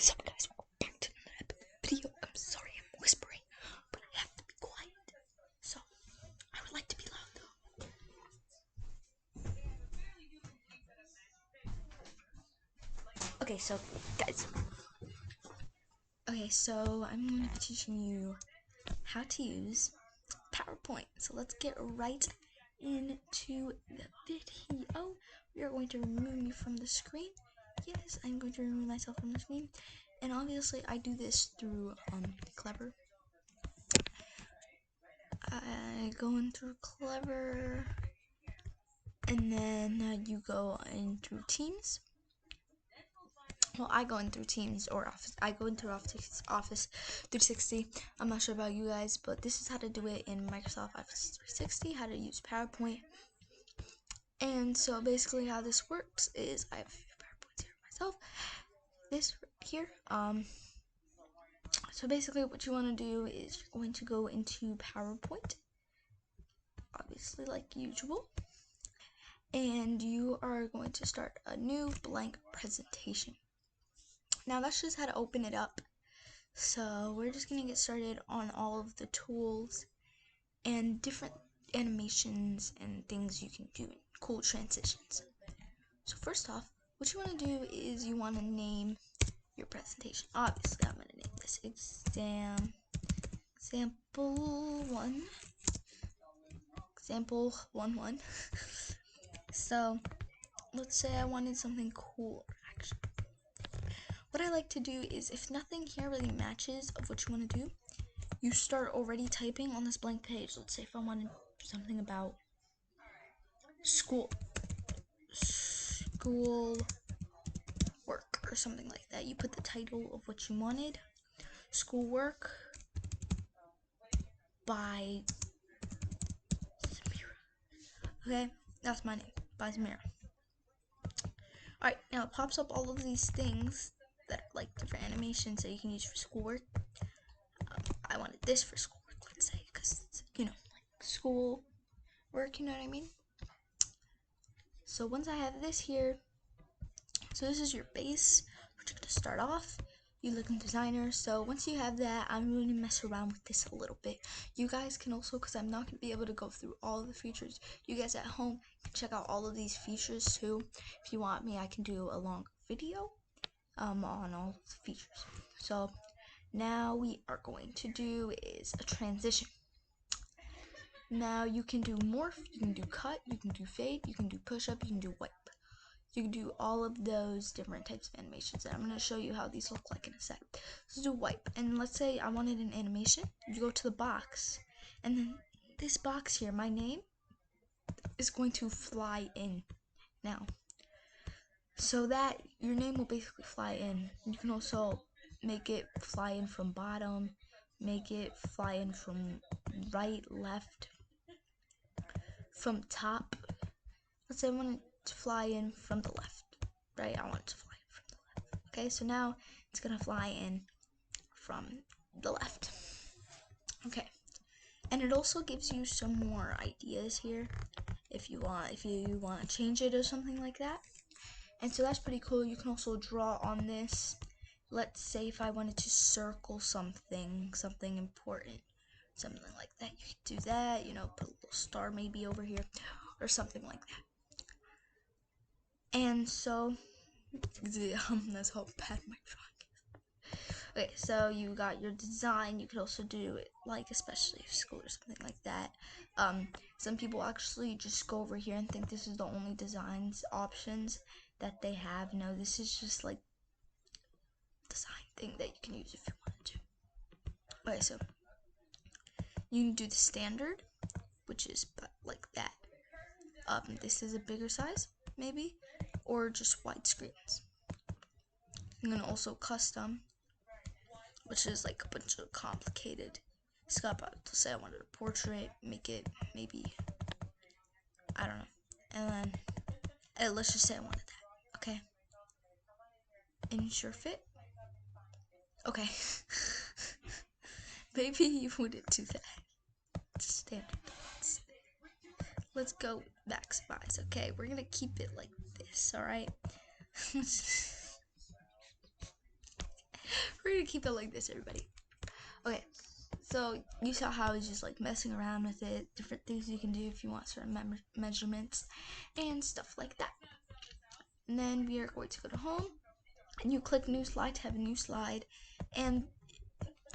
What's up, guys? Welcome back to another video. I'm sorry I'm whispering, but I have to be quiet. So, I would like to be loud though. Okay, so, guys. Okay, so I'm going to be teaching you how to use PowerPoint. So, let's get right into the video. We are going to remove me from the screen. Yes, I'm going to remove myself from the screen. And obviously, I do this through Clever. I go in through Clever, and then you go in through Teams. Well, I go in through Teams or Office. I go in through Office 360. I'm not sure about you guys, but this is how to do it in Microsoft Office 360. How to use PowerPoint. And so basically, how this works is I have a few PowerPoints here myself. This here. So basically, what you want to do is you're going to go into PowerPoint, obviously like usual, and you are going to start a new blank presentation. Now that's just how to open it up. So we're just gonna get started on all of the tools and different animations and things you can do, cool transitions. So first off, what you want to do is you want to name your presentation. Obviously, I'm gonna name this example 1. Example 1. So let's say I wanted something cool. Actually, what I like to do is if nothing here really matches of what you want to do, you start already typing on this blank page. Let's say if I wanted something about school work or something like that. You put the title of what you wanted. Schoolwork by Samira. Okay, that's my name, by Samira. Alright, now it pops up all of these things that are like different animations that you can use for schoolwork. I wanted this for schoolwork, let's say, because it's, like school work, you know what I mean? So once I have this here, so this is your base. We're just going to start off. You look in Designer. So once you have that, I'm going to mess around with this a little bit. You guys can also, because I'm not going to be able to go through all of the features, you guys at home can check out all of these features too. If you want me, I can do a long video on all the features. So now we are going to do is a transition. Now you can do morph, you can do cut, you can do fade, you can do push up, you can do wipe. You can do all of those different types of animations, and I'm going to show you how these look like in a sec. So do wipe, and let's say I wanted an animation. You go to the box, and then this box here, my name, is going to fly in now. So that your name will basically fly in. You can also make it fly in from bottom, make it fly in from right, left, from top. Let's say I want it to fly in from the left, right? I want it to fly in from the left. Okay, so now it's gonna fly in from the left. Okay, and it also gives you some more ideas here if you want to change it or something like that. And so that's pretty cool. You can also draw on this. Let's say if I wanted to circle something important, something like that, you could do that. You know, put a little star maybe over here or something like that. And so that's how bad my drawing is. Okay, so you got your design. You could also do it like especially if school or something like that. Some people actually just go over here and think this is the only designs options that they have. No, this is just like design thing that you can use if you wanted to. Okay, so you can do the standard, which is like that. This is a bigger size, maybe, or just wide screens. I'm gonna also custom, which is like a bunch of complicated stuff. To say I wanted a portrait, make it maybe, I don't know, and then let's just say I wanted that. Okay, ensure fit. Okay, maybe you wouldn't do that. It's standard. Let's go maximize. Okay, we're gonna keep it like this. All right. We're gonna keep it like this, everybody. Okay, so you saw how I was just like messing around with it, different things you can do if you want certain measurements and stuff like that. And then we are going to go to home, and you click new slide to have a new slide, and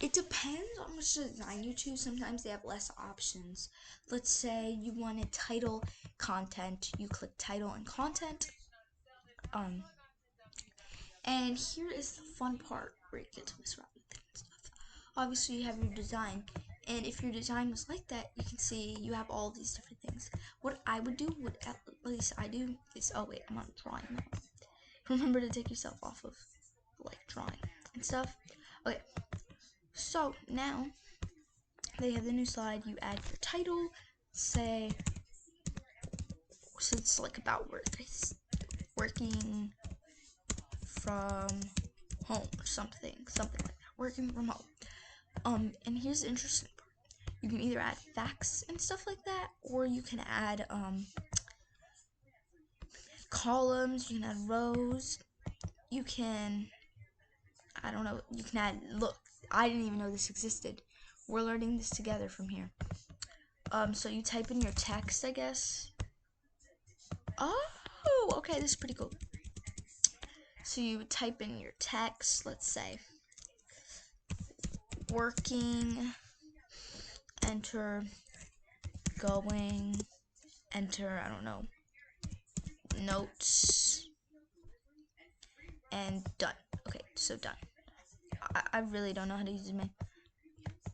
it depends on which design you choose. Sometimes they have less options. Let's say you wanted title, content, you click title and content. And here is the fun part where you get to mess around with it and stuff. Obviously you have your design, and if your design was like that, you can see you have all these different things. What I would do, what at least I do, is, oh wait, I'm on drawing now. Remember to take yourself off of like drawing and stuff. Okay, so now they have the new slide. You add your title, say, so it's like about work. It's working from home or something like that. Working from home. And here's the interesting part. You can either add facts and stuff like that, or you can add columns, you can add rows, you can, I don't know, you can add, look, I didn't even know this existed. We're learning this together from here. So you type in your text, I guess. Oh, okay, this is pretty cool. So you would type in your text, let's say, working, enter, going, enter, I don't know, notes, and done. Okay, so done. I really don't know how to use it.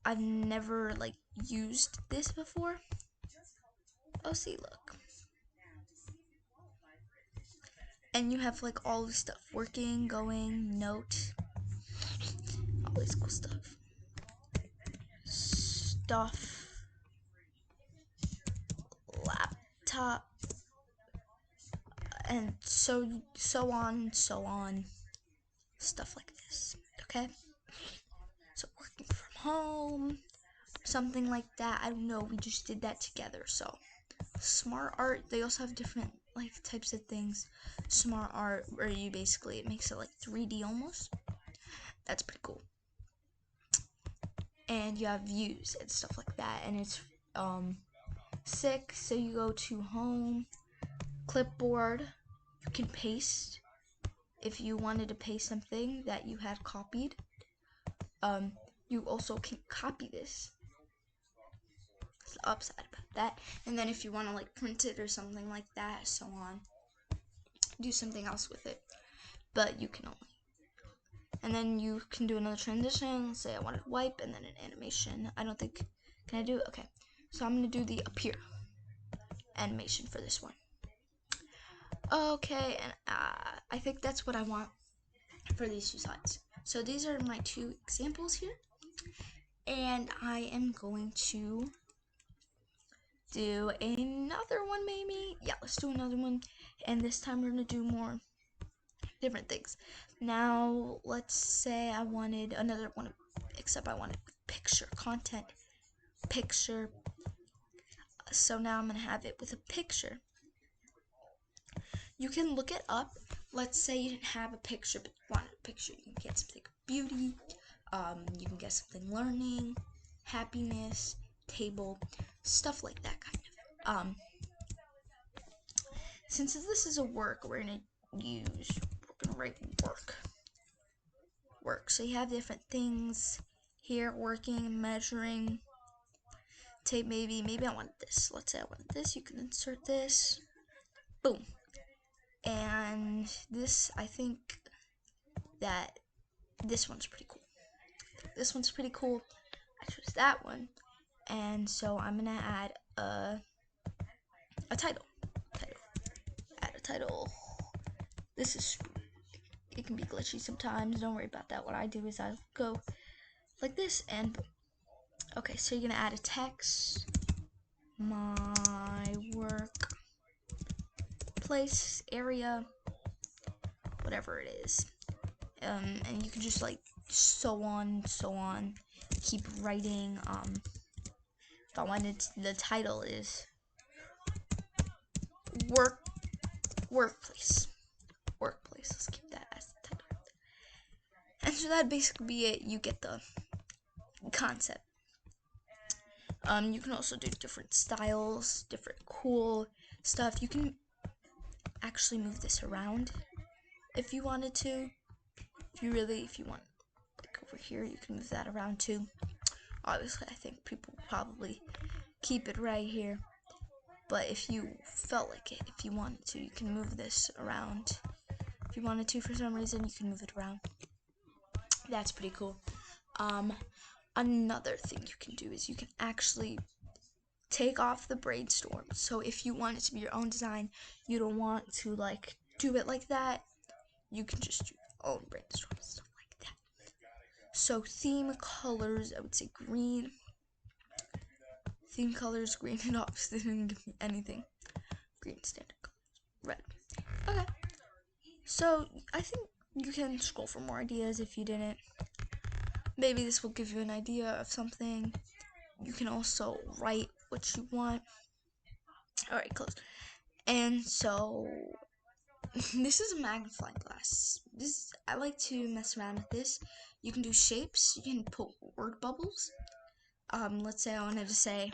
I've never like used this before. Oh, see, look. And you have like all this stuff, working, going, note, all this cool stuff. Stuff, laptop, and so on, stuff like this. Okay, so working from home, something like that. I don't know, we just did that together. So smart art, they also have different like types of things. Smart art, where you basically, it makes it like 3D almost. That's pretty cool. And you have views and stuff like that, and it's sick. So you go to home, clipboard, you can paste if you wanted to paste something that you had copied. You also can copy this. It's the upside about that. And then if you want to like print it or something like that, so on, do something else with it. But you can only. And then you can do another transition. Let's say I wanted wipe and then an animation. I don't think, can I do it? Okay. So I'm going to do the appear animation for this one. Okay, and I think that's what I want for these two slides. So these are my two examples here. And I am going to do another one maybe. Yeah, let's do another one. And this time we're going to do more different things. Now, let's say I wanted another one, except I wanted picture, content, picture. So now I'm going to have it with a picture. You can look it up. Let's say you didn't have a picture, but you wanted a picture. You can get something beauty. You can get something learning, happiness, table, stuff like that kind of. Since this is a work, we're gonna write work. So you have different things here, working, measuring, tape, maybe I wanted this. Let's say I wanted this. You can insert this. Boom. And this, I think that this one's pretty cool. This one's pretty cool. I chose that one. And so I'm gonna add a title. Add a title. This is, it can be glitchy sometimes. Don't worry about that. What I do is I go like this and okay, so you're gonna add a text. My work place area, whatever it is. And you can just like so on, keep writing. If I wanted the title is workplace. Let's keep that as the title. And And so that'd basically be it. You get the concept. You can also do different styles, different cool stuff. You can actually move this around if you wanted to. If you want, like over here, you can move that around too. Obviously, I think people will probably keep it right here. But if you felt like it, if you wanted to, you can move this around. If you wanted to, for some reason, you can move it around. That's pretty cool. Another thing you can do is you can actually take off the brainstorm. So if you want it to be your own design, you don't want to like do it like that, you can just do your own brainstorm, stuff like that. So theme colors, I would say green. Theme colors, green, and obviously didn't give me anything. Green, standard colors, red. Okay. So I think you can scroll for more ideas if you didn't. Maybe this will give you an idea of something. You can also write what you want. Alright, close. And so this is a magnifying glass. I like to mess around with this. You can do shapes. You can put word bubbles. Let's say I wanted to say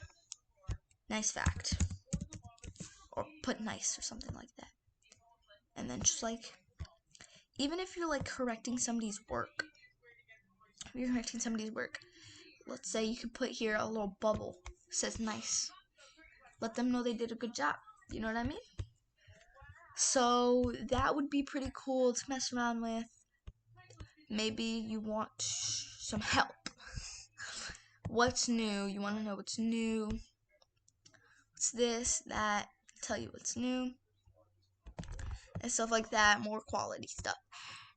nice fact, or put nice or something like that. And then just like, even if you're like correcting somebody's work, let's say you could put here a little bubble that says nice. Let them know they did a good job. You know what I mean? So that would be pretty cool to mess around with. Maybe you want some help. What's new? You want to know what's new. What's this, that, tell you what's new. And stuff like that, more quality stuff.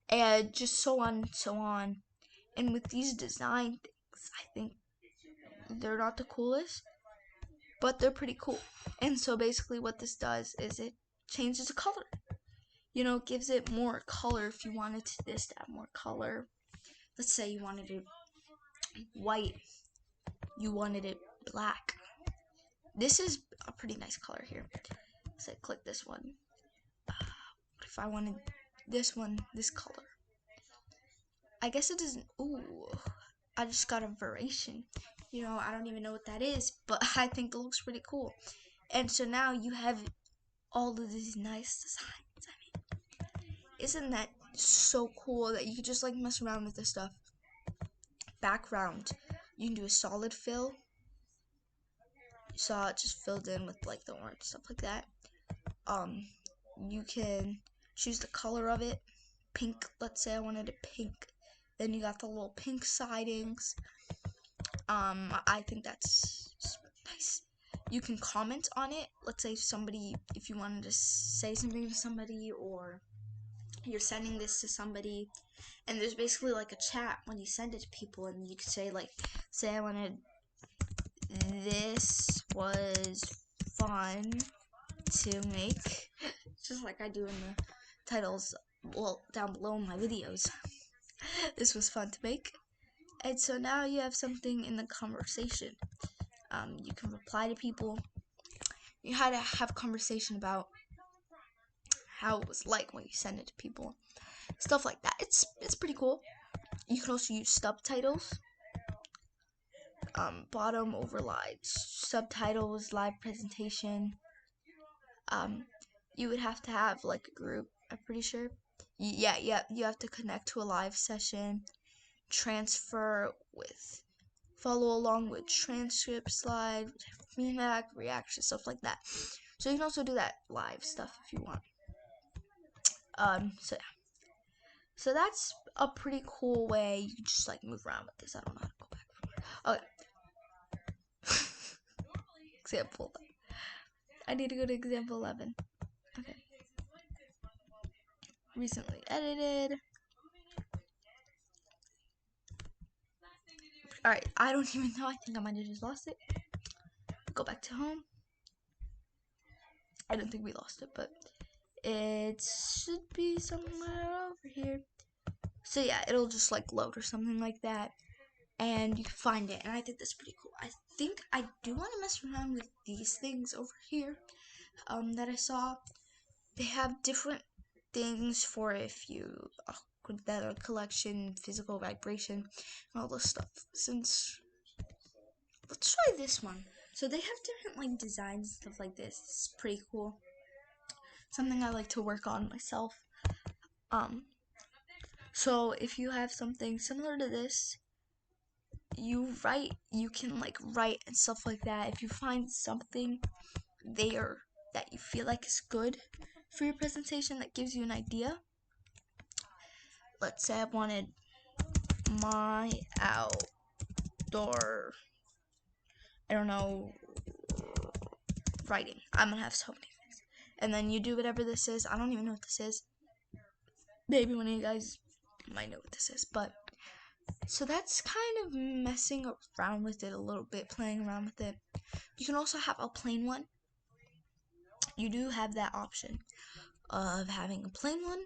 And just so on and so on. And with these design things, I think they're not the coolest, but they're pretty cool. And so basically what this does is it changes the color. You know, it gives it more color if you wanted this to have more color. Let's say you wanted it white, you wanted it black. This is a pretty nice color here. So I click this one. If I wanted this one, this color. I guess it doesn't, ooh, I just got a variation. You know, I don't even know what that is, but I think it looks pretty cool. And so now you have all of these nice designs. I mean, isn't that so cool that you could just like mess around with this stuff? Background, you can do a solid fill. You saw it just filled in with like the orange, stuff like that. You can choose the color of it. Pink, let's say I wanted it pink. Then you got the little pink sidings. I think that's nice. You can comment on it. Let's say if you wanted to say something to somebody, or you're sending this to somebody, and there's basically like a chat when you send it to people, and you can say like, say I wanted, this was fun to make, just like I do in the titles, well, down below in my videos. This was fun to make. And so now you have something in the conversation. You can reply to people. You had to have a conversation about how it was like when you send it to people. Stuff like that. It's pretty cool. You can also use subtitles. Bottom overlay, subtitles, live presentation. You would have to have like a group, I'm pretty sure. Yeah, you have to connect to a live session. Transfer with, follow along with transcript slide, feedback, reaction, stuff like that. So you can also do that live stuff if you want. So yeah. So that's a pretty cool way. You can just like move around with this. I don't know how to go back from here. Okay. Example 11. I need to go to example 11. Okay. Recently edited. Alright, I don't even know. I think I might have just lost it. Go back to home. I don't think we lost it, but it should be somewhere over here. So yeah, it'll just like load or something like that, and you can find it. And I think that's pretty cool. I think I do want to mess around with these things over here that I saw. They have different things for if you that are collection, physical vibration, and all this stuff. Let's try this one. So they have different like designs and stuff like this. It's pretty cool. Something I like to work on myself. So if you have something similar to this, you can like write and stuff like that. If you find something there that you feel like is good for your presentation, that gives you an idea. Let's say I wanted my outdoor, I don't know, writing. I'm gonna have so many things. And then you do whatever this is. I don't even know what this is. Maybe one of you guys might know what this is, but so that's kind of messing around with it a little bit, playing around with it. You can also have a plain one. You do have that option of having a plain one.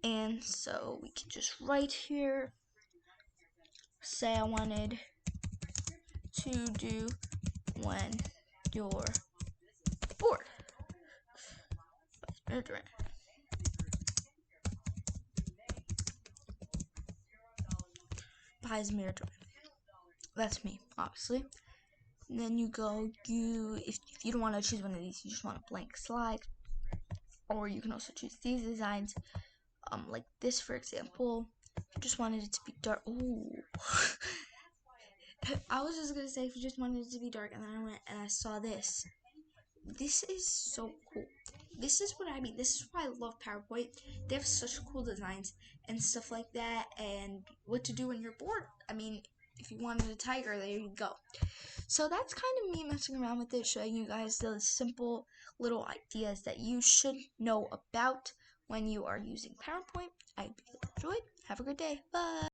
And so we can just write here, say I wanted to do when you're bored. Buys mirror drawing. That's me, obviously. And then you go, if you don't want to choose one of these, you just want a blank slide. Or you can also choose these designs, like this, for example. If you just wanted it to be dark. Ooh. I was just gonna say if you just wanted it to be dark, and then I went and I saw this. This is so cool. This is what I mean. This is why I love PowerPoint. They have such cool designs and stuff like that, and what to do when you're bored. I mean, if you wanted a tiger, there you go. So that's kind of me messing around with it, showing you guys the simple little ideas that you should know about when you are using PowerPoint. I hope you enjoyed. Have a good day. Bye.